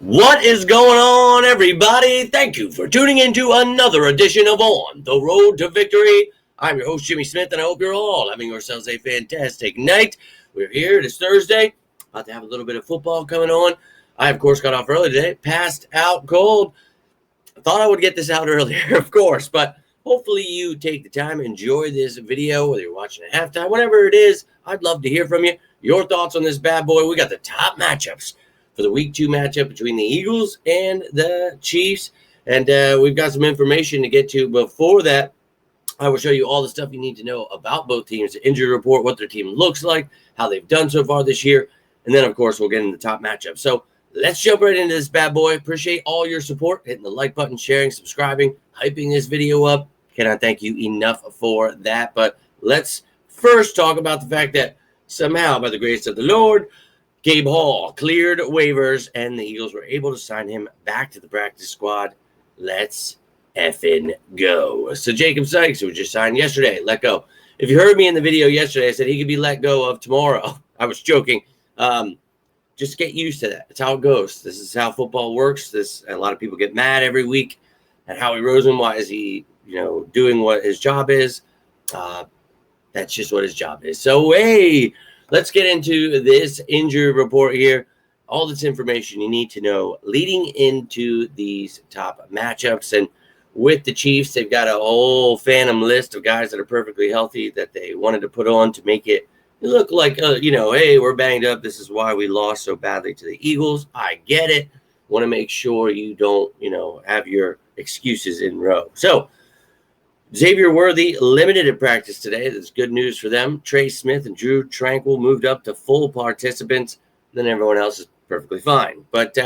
What is going on, everybody? Thank you for tuning in to another edition of On the Road to Victory. I'm your host, Jimmy Smith, and I hope you're all having yourselves a fantastic night. We're here. It is Thursday. About to have a little bit of football coming on. I, of course, got off early today. Passed out cold. I thought I would get this out earlier, of course, but hopefully you take the time, enjoy this video, whether you're watching at halftime, whatever it is. I'd love to hear from you. Your thoughts on this bad boy. We got the top matchups for the Week 2 matchup between the Eagles and the Chiefs. And we've got some information to get to. Before that, I will show you all the stuff you need to know about both teams, the injury report, what their team looks like, how they've done so far this year. And then, of course, we'll get into the top matchup. So let's jump right into this bad boy. Appreciate all your support, hitting the like button, sharing, subscribing, hyping this video up. Cannot thank you enough for that. But let's first talk about the fact that somehow, by the grace of the Lord, Gabe Hall cleared waivers, and the Eagles were able to sign him back to the practice squad. Let's effing go. So Jacob Sykes, who was just signed yesterday, let go. If you heard me in the video yesterday, I said he could be let go of tomorrow. I was joking. Just get used to that. It's how it goes. This is how football works. A lot of people get mad every week at Howie Roseman. Why is he, doing what his job is? That's just what his job is. So, hey, let's get into this injury report here. All this information you need to know leading into these top matchups. And with the Chiefs, they've got a whole phantom list of guys that are perfectly healthy that they wanted to put on to make it look like, hey, we're banged up. This is why we lost so badly to the Eagles. I get it. Want to make sure you don't, have your excuses in row. So, Xavier Worthy limited at practice today. That's good news for them. Trey Smith and Drew Tranquill moved up to full participants. Then everyone else is perfectly fine. But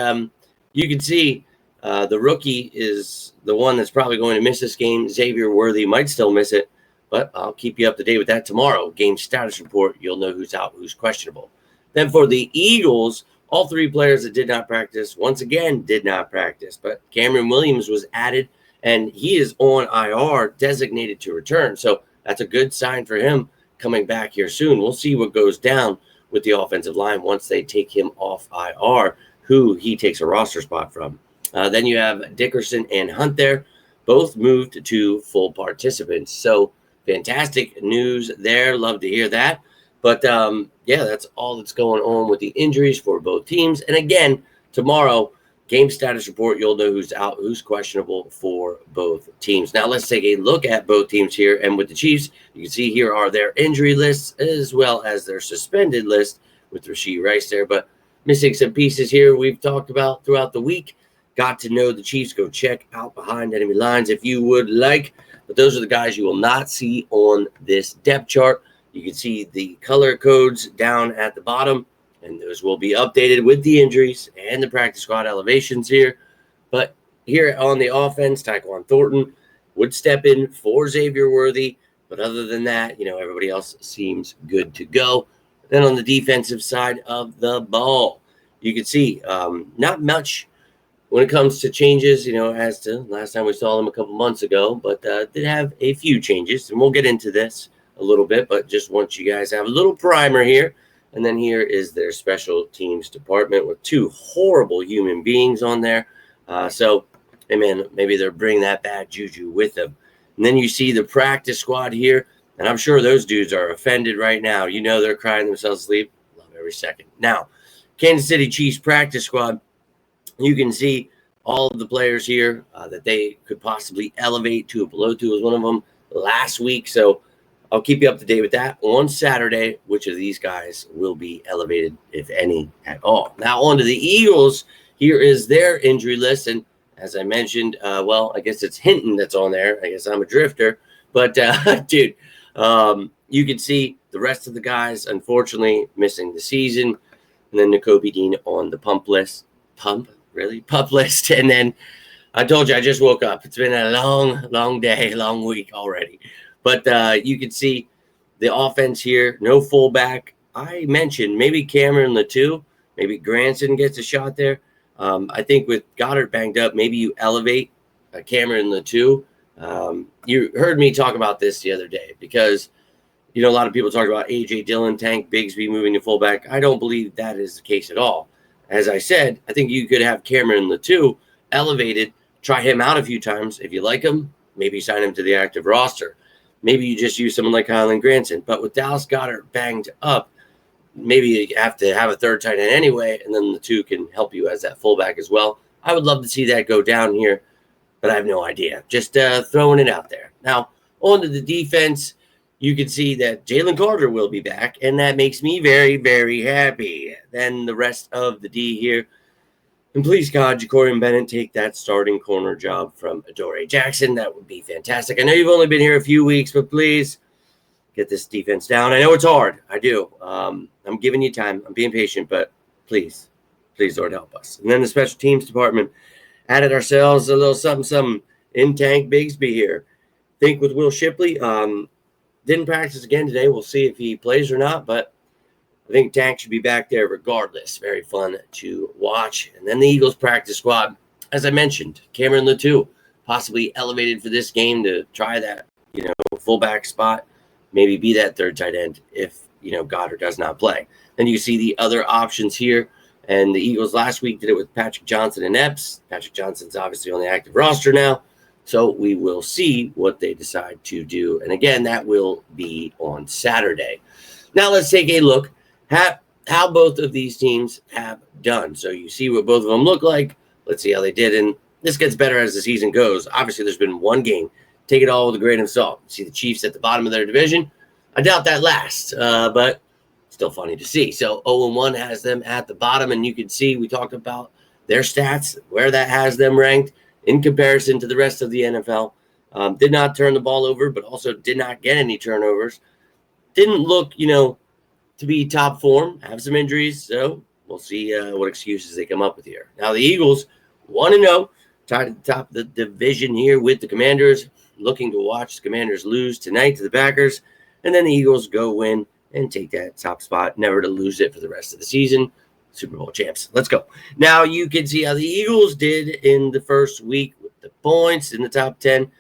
you can see the rookie is the one that's probably going to miss this game. Xavier Worthy might still miss it, but I'll keep you up to date with that tomorrow. Game status report, you'll know who's out, who's questionable. Then for the Eagles, all three players that did not practice, once again, did not practice. But Cameron Williams was added, and he is on IR, designated to return. So that's a good sign for him coming back here soon. We'll see what goes down with the offensive line once they take him off IR, who he takes a roster spot from. Then you have Dickerson and Hunt there, both moved to full participants. So fantastic news there. Love to hear that. But, that's all that's going on with the injuries for both teams. And again, tomorrow, game status report, you'll know who's out, who's questionable for both teams. Now, let's take a look at both teams here. And with the Chiefs, you can see here are their injury lists as well as their suspended list with Rashee Rice there. But missing some pieces here we've talked about throughout the week. Got to know the Chiefs. Go check out behind enemy lines if you would like. But those are the guys you will not see on this depth chart. You can see the color codes down at the bottom. And those will be updated with the injuries and the practice squad elevations here. But here on the offense, Tyquan Thornton would step in for Xavier Worthy. But other than that, everybody else seems good to go. Then on the defensive side of the ball, you can see not much when it comes to changes, as to last time we saw them a couple months ago. But did have a few changes. And we'll get into this a little bit. But just want you guys to have a little primer here. And then here is their special teams department with two horrible human beings on there. Maybe they're bringing that bad juju with them. And then you see the practice squad here. And I'm sure those dudes are offended right now. They're crying themselves to sleep. Love every second. Now, Kansas City Chiefs practice squad. You can see all of the players here that they could possibly elevate to a below two was one of them last week. So I'll keep you up to date with that on Saturday, which of these guys will be elevated, if any, at all. Now, on to the Eagles. Here is their injury list. And as I mentioned, I guess it's Hinton that's on there. I guess I'm a drifter. But, dude, you can see the rest of the guys, unfortunately, missing the season. And then Nakobe Dean on the PUP list. PUP list. And then I told you I just woke up. It's been a long day, long week already. But you can see the offense here, no fullback. I mentioned maybe Cameron Latou, maybe Granson gets a shot there. I think with Goddard banged up, maybe you elevate Cameron Latou. You heard me talk about this the other day because, a lot of people talk about A.J. Dillon, Tank Bigsby moving to fullback. I don't believe that is the case at all. as I said, I think you could have Cameron Latou elevated, try him out a few times. If you like him, maybe sign him to the active roster. Maybe you just use someone like Kylan Granson. But with Dallas Goedert banged up, maybe you have to have a third tight end anyway, and then the two can help you as that fullback as well. I would love to see that go down here, but I have no idea. Just throwing it out there. Now, on to the defense, you can see that Jalen Carter will be back, and that makes me very, very happy. Then the rest of the D here. And please, God, Jacorian Bennett take that starting corner job from Adoree Jackson. That would be fantastic. I know you've only been here a few weeks, but please get this defense down. I know it's hard. I do. I'm giving you time. I'm being patient, but please, Lord, help us. And then the special teams department added ourselves a little something in Tank Bigsby here. Think with Will Shipley. Didn't practice again today. We'll see if he plays or not, but I think Tank should be back there regardless. Very fun to watch. And then the Eagles practice squad, as I mentioned, Cameron Latou possibly elevated for this game to try that, fullback spot, maybe be that third tight end if, Goddard does not play. Then you see the other options here. And the Eagles last week did it with Patrick Johnson and Epps. Patrick Johnson's obviously on the active roster now. So we will see what they decide to do. And again, that will be on Saturday. Now let's take a look at how both of these teams have done. So you see what both of them look like. Let's see how they did. And this gets better as the season goes. Obviously, there's been one game. Take it all with a grain of salt. See the Chiefs at the bottom of their division. I doubt that lasts, but still funny to see. So 0-1 has them at the bottom, and you can see we talked about their stats, where that has them ranked in comparison to the rest of the NFL. Did not turn the ball over, but also did not get any turnovers. Didn't look, to be top form, have some injuries, so we'll see what excuses they come up with here. Now the Eagles 1-0, tied at the top of the division here with the Commanders, looking to watch the Commanders lose tonight to the Packers, and then the Eagles go win and take that top spot, never to lose it for the rest of the season. Super Bowl champs. Let's go. Now you can see how the Eagles did in the first week with the points in the top 10.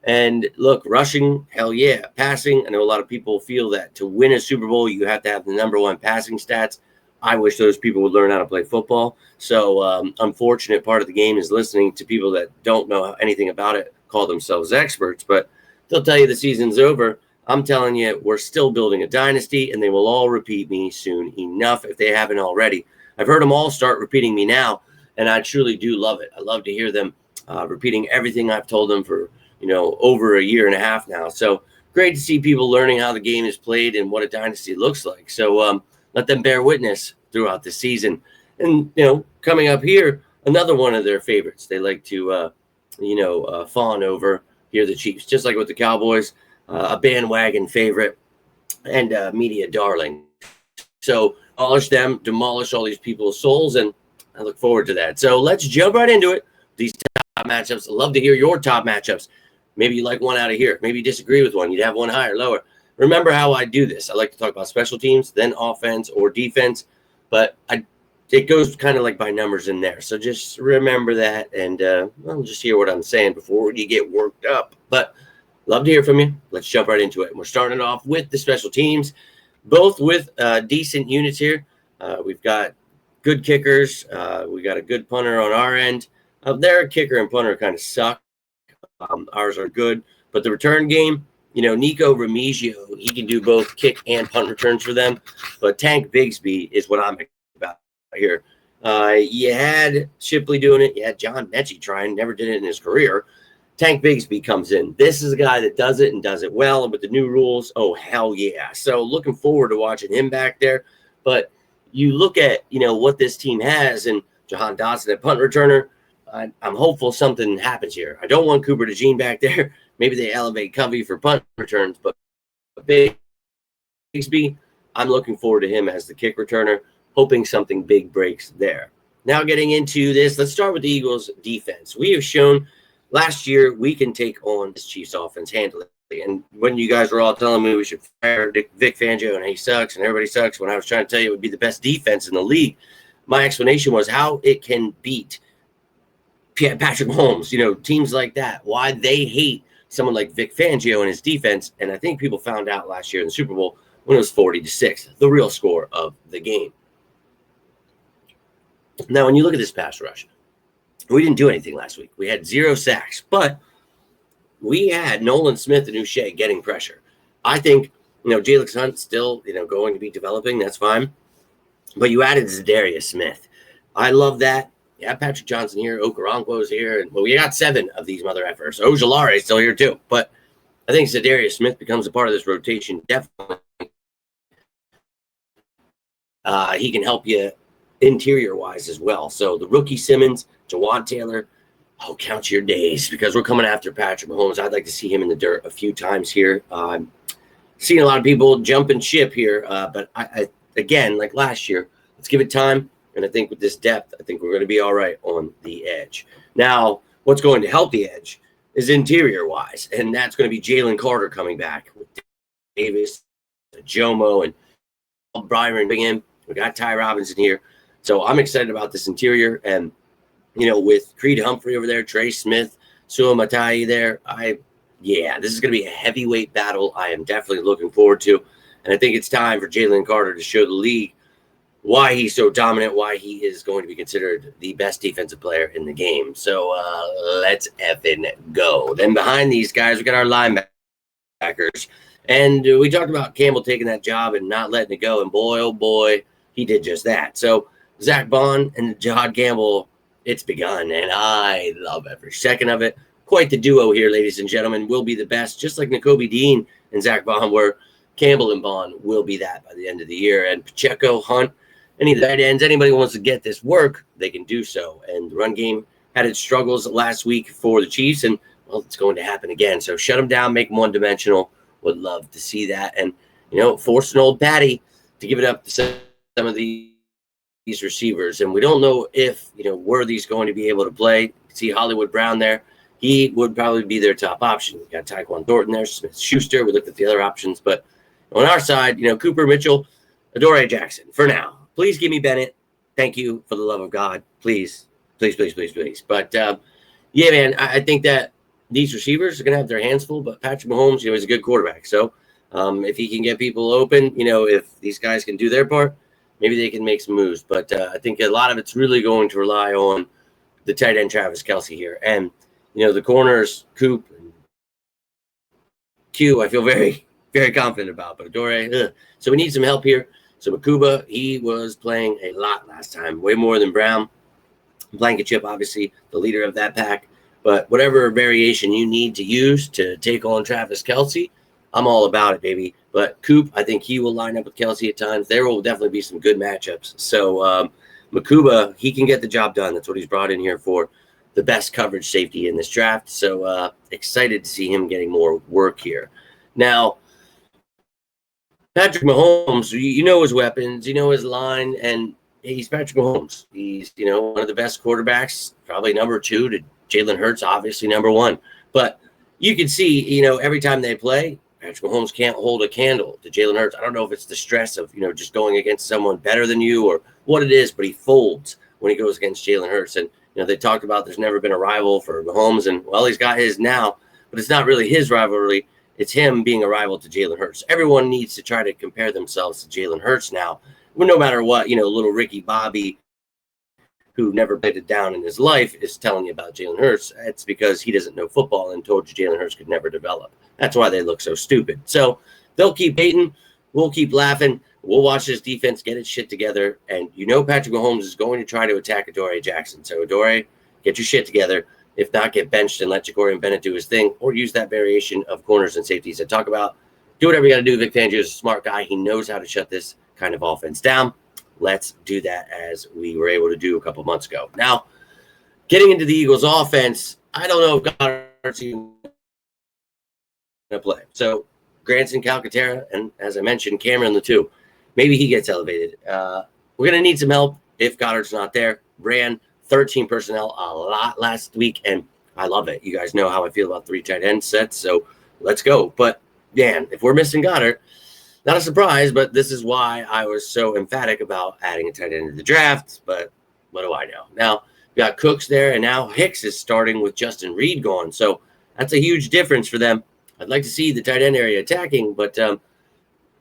And look, rushing, hell yeah. Passing, I know a lot of people feel that to win a Super Bowl, you have to have the number one passing stats. I wish those people would learn how to play football. So unfortunate part of the game is listening to people that don't know anything about it, call themselves experts, but they'll tell you the season's over. I'm telling you, we're still building a dynasty, and they will all repeat me soon enough if they haven't already. I've heard them all start repeating me now, and I truly do love it. I love to hear them repeating everything I've told them for over a year and a half now. So great to see people learning how the game is played and what a dynasty looks like. So let them bear witness throughout the season. And, coming up here, another one of their favorites. They like to, fawn over here, the Chiefs, just like with the Cowboys, a bandwagon favorite and media darling. So demolish all these people's souls, and I look forward to that. So let's jump right into it. These top matchups. I'd love to hear your top matchups. Maybe you like one out of here. Maybe you disagree with one. You'd have one higher, lower. Remember how I do this. I like to talk about special teams, then offense or defense, but it goes kind of like by numbers in there. So just remember that, and just hear what I'm saying before you get worked up. But love to hear from you. Let's jump right into it. And we're starting off with the special teams, both with decent units here. We've got good kickers. We got a good punter on our end. Their kicker and punter kind of suck. Ours are good, but the return game, Nico Remigio, he can do both kick and punt returns for them. But Tank Bigsby is what I'm about here. You had Shipley doing it. You had John Mechie trying, never did it in his career. Tank Bigsby comes in. This is a guy that does it and does it well. And with the new rules, oh, hell yeah. So looking forward to watching him back there. But you look at, what this team has, and Jahan Dotson at punt returner, I'm hopeful something happens here. I don't want Cooper DeJean back there. Maybe they elevate Covey for punt returns, but Bigsby, I'm looking forward to him as the kick returner, hoping something big breaks there. Now getting into this, let's start with the Eagles' defense. We have shown last year we can take on this Chiefs offense handily. And when you guys were all telling me we should fire Vic Fangio and he sucks and everybody sucks, when I was trying to tell you it would be the best defense in the league, my explanation was how it can beat Patrick Mahomes, teams like that, why they hate someone like Vic Fangio and his defense. And I think people found out last year in the Super Bowl when it was 40-6, the real score of the game. Now, when you look at this pass rush, we didn't do anything last week. We had 0 sacks, but we had Nolan Smith and Uche getting pressure. I think, Jalen Hunt's still, going to be developing. That's fine. But you added Zadarius Smith. I love that. Yeah, Patrick Johnson here. Okoronkwo's here. And we got 7 of these mother effers. Ojulari is still here too. But I think Zadarius Smith becomes a part of this rotation. Definitely. He can help you interior-wise as well. So the rookie Simmons, Jawad Taylor, count your days because we're coming after Patrick Mahomes. I'd like to see him in the dirt a few times here. Seeing a lot of people jumping ship here, but I again, like last year, let's give it time. And I think with this depth, I think we're going to be all right on the edge. Now, what's going to help the edge is interior-wise, and that's going to be Jalen Carter coming back with Davis, Jomo, and Byron bring in. We got Ty Robinson here. So I'm excited about this interior. And, with Creed Humphrey over there, Trey Smith, Sua Matai there, this is going to be a heavyweight battle I am definitely looking forward to. And I think it's time for Jalen Carter to show the league why he's so dominant, why he is going to be considered the best defensive player in the game. So let's effing go. Then behind these guys, we got our linebackers. And we talked about Campbell taking that job and not letting it go. And boy, oh boy, he did just that. So Zach Bond and Jihad Campbell, it's begun. And I love every second of it. Quite the duo here, ladies and gentlemen, will be the best. Just like Nakobe Dean and Zach Bond were, Campbell and Bond will be that by the end of the year. And Pacheco, Hunt, any of the tight ends, anybody who wants to get this work, they can do so. And the run game had its struggles last week for the Chiefs. And, well, it's going to happen again. So shut them down, make them one-dimensional. Would love to see that. And, force an old Patty to give it up to some of these receivers. And we don't know if, Worthy's going to be able to play. See Hollywood Brown there. He would probably be their top option. We got Tyquan Thornton there, Smith-Schuster. We looked at the other options. But on our side, Cooper Mitchell, Adoree Jackson for now. Please give me Bennett. Thank you for the love of God. Please, please, please, please, please. But, yeah, man, I think that these receivers are going to have their hands full, but Patrick Mahomes, is a good quarterback. So if he can get people open, if these guys can do their part, maybe they can make some moves. But I think a lot of it's really going to rely on the tight end Travis Kelce here. And, the corners, Coop and Q, I feel very, very confident about. But Adoree, so we need some help here. So Makuba, he was playing a lot last time, way more than Brown. Blankenship, obviously, the leader of that pack. But whatever variation you need to use to take on Travis Kelce, I'm all about it, baby. But Coop, I think he will line up with Kelce at times. There will definitely be some good matchups. So Makuba, he can get the job done. That's what he's brought in here for, the best coverage safety in this draft. So excited to see him getting more work here. Now, Patrick Mahomes, you know his weapons, his line, and he's Patrick Mahomes. He's, one of the best quarterbacks, probably number 2 to Jalen Hurts, obviously number 1. But you can see, every time they play, Patrick Mahomes can't hold a candle to Jalen Hurts. I don't know if it's the stress of, just going against someone better than you or what it is, but he folds when he goes against Jalen Hurts. And, they talked about there's never been a rival for Mahomes, and, well, he's got his now, but it's not really his rivalry. It's him being a rival to Jalen Hurts. Everyone needs to try to compare themselves to Jalen Hurts now. Well, no matter what, little Ricky Bobby, who never played it down in his life, is telling you about Jalen Hurts. It's because he doesn't know football and told you Jalen Hurts could never develop. That's why they look so stupid. So they'll keep hating. We'll keep laughing. We'll watch this defense get its shit together. And Patrick Mahomes is going to try to attack Adoree Jackson. So Adoree, get your shit together. If not, get benched and let Jacorian Bennett do his thing, or use that variation of corners and safeties I talk about. Do whatever you got to do. Vic Fangio is a smart guy. He knows how to shut this kind of offense down. Let's do that as we were able to do a couple months ago. Now, getting into the Eagles' offense, I don't know if Goddard's even going to play. So Granson, Calcaterra, and as I mentioned, Cameron Latou. Maybe he gets elevated. We're going to need some help if Goddard's not there. Ran 13 personnel a lot last week, and I love it. You guys know how I feel about 3 tight end sets, so let's go. But, man, if we're missing Goddard, not a surprise, but this is why I was so emphatic about adding a tight end to the draft. But what do I know? Now, we got Cooks there, and now Hicks is starting with Justin Reed gone. So that's a huge difference for them. I'd like to see the tight end area attacking, but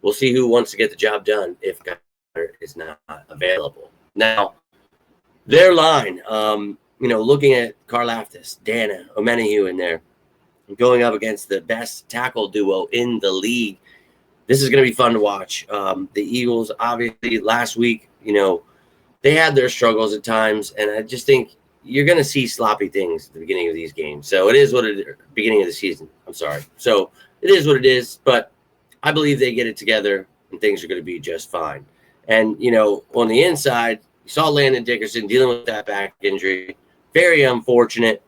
we'll see who wants to get the job done if Goddard is not available. Now, Their line, looking at Karlaftis, Dana, Omenihu in there, going up against the best tackle duo in the league. This is going to be fun to watch. The Eagles, obviously, last week, they had their struggles at times, and I just think you're going to see sloppy things at the beginning of these games. So it is what it is, beginning of the season. I'm sorry. So it is what it is, but I believe they get it together, and things are going to be just fine. And, on the inside, you saw Landon Dickerson dealing with that back injury. Very unfortunate.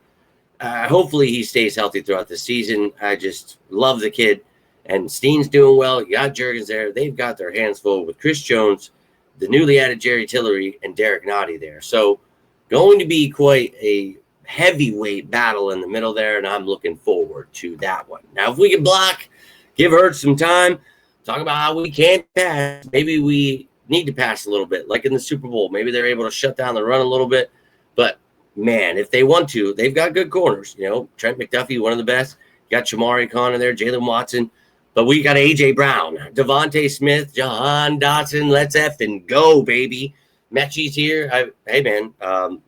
Hopefully he stays healthy throughout the season. I just love the kid. And Steen's doing well. You got Jurgens there. They've got their hands full with Chris Jones, the newly added Jerry Tillery, and Derek Nottie there. So going to be quite a heavyweight battle in the middle there, and I'm looking forward to that one. Now, if we can block, give Hurts some time, talk about how we can't pass. Maybe we need to pass a little bit, like in the Super Bowl. Maybe they're able to shut down the run a little bit. But, man, if they want to, they've got good corners. Trent McDuffie, one of the best. You got Shamari Khan in there, Jalen Watson. But we got A.J. Brown, Devontae Smith, Jahan Dotson. Let's effing go, baby. Mechie's here. Hey, man,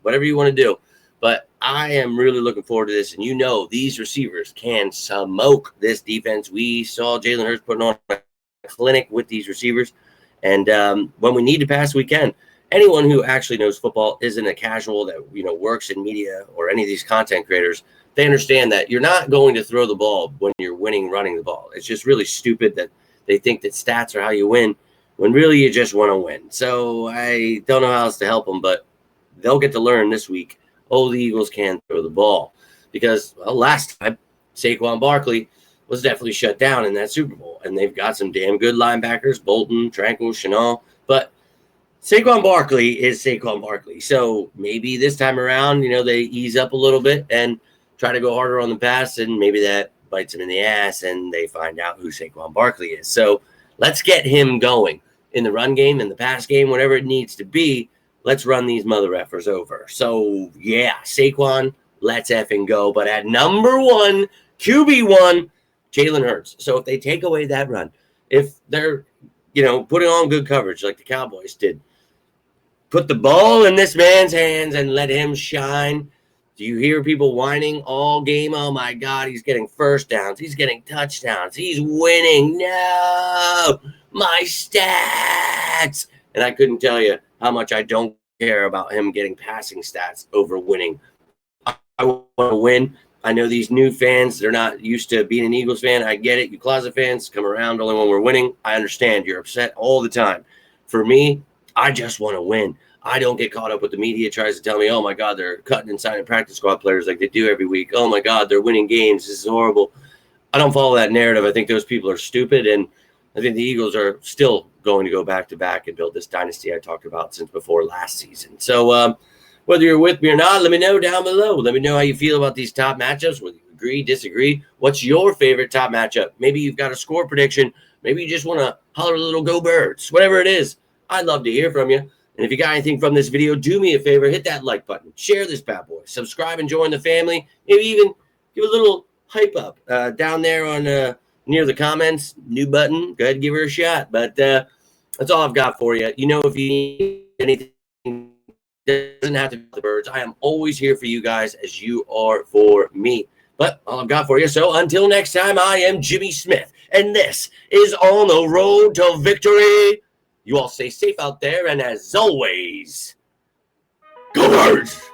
whatever you want to do. But I am really looking forward to this. And these receivers can smoke this defense. We saw Jalen Hurts putting on a clinic with these receivers. And when we need to pass, we can. Anyone who actually knows football isn't a casual that, works in media or any of these content creators. They understand that you're not going to throw the ball when you're winning running the ball. It's just really stupid that they think that stats are how you win when really you just want to win. So I don't know how else to help them, but they'll get to learn this week. The Eagles can throw the ball because, last time Saquon Barkley was definitely shut down in that Super Bowl, and they've got some damn good linebackers, Bolton, Tranquil, Chenal, but Saquon Barkley is Saquon Barkley. So maybe this time around, they ease up a little bit and try to go harder on the pass, and maybe that bites him in the ass, and they find out who Saquon Barkley is. So let's get him going in the run game, in the pass game, whatever it needs to be. Let's run these mother effers over. So, yeah, Saquon, let's effing go. But at number one, QB1, Jalen Hurts. So if they take away that run, if they're, putting on good coverage like the Cowboys did, put the ball in this man's hands and let him shine. Do you hear people whining all game? Oh, my God, he's getting first downs. He's getting touchdowns. He's winning. No, my stats. And I couldn't tell you how much I don't care about him getting passing stats over winning. I want to win. I know these new fans, they're not used to being an Eagles fan. I get it. You closet fans come around only when we're winning. I understand. You're upset all the time. For me, I just want to win. I don't get caught up with the media tries to tell me, oh, my God, they're cutting and signing practice squad players like they do every week. Oh, my God, they're winning games. This is horrible. I don't follow that narrative. I think those people are stupid, and I think the Eagles are still going to go back-to-back and build this dynasty I talked about since before last season. So whether you're with me or not, let me know down below. Let me know how you feel about these top matchups, whether you agree, disagree. What's your favorite top matchup? Maybe you've got a score prediction. Maybe you just want to holler a little go Birds. Whatever it is, I'd love to hear from you. And if you got anything from this video, do me a favor, hit that like button, share this bad boy, subscribe and join the family. Maybe even give a little hype up down there on near the comments. New button, go ahead and give her a shot. But that's all I've got for you. If you need anything, it doesn't have to be the Birds. I am always here for you guys as you are for me. But all I've got for you. So until next time, I am Jimmy Smith, and this is On the Road to Victory. You all stay safe out there, and as always, go Birds!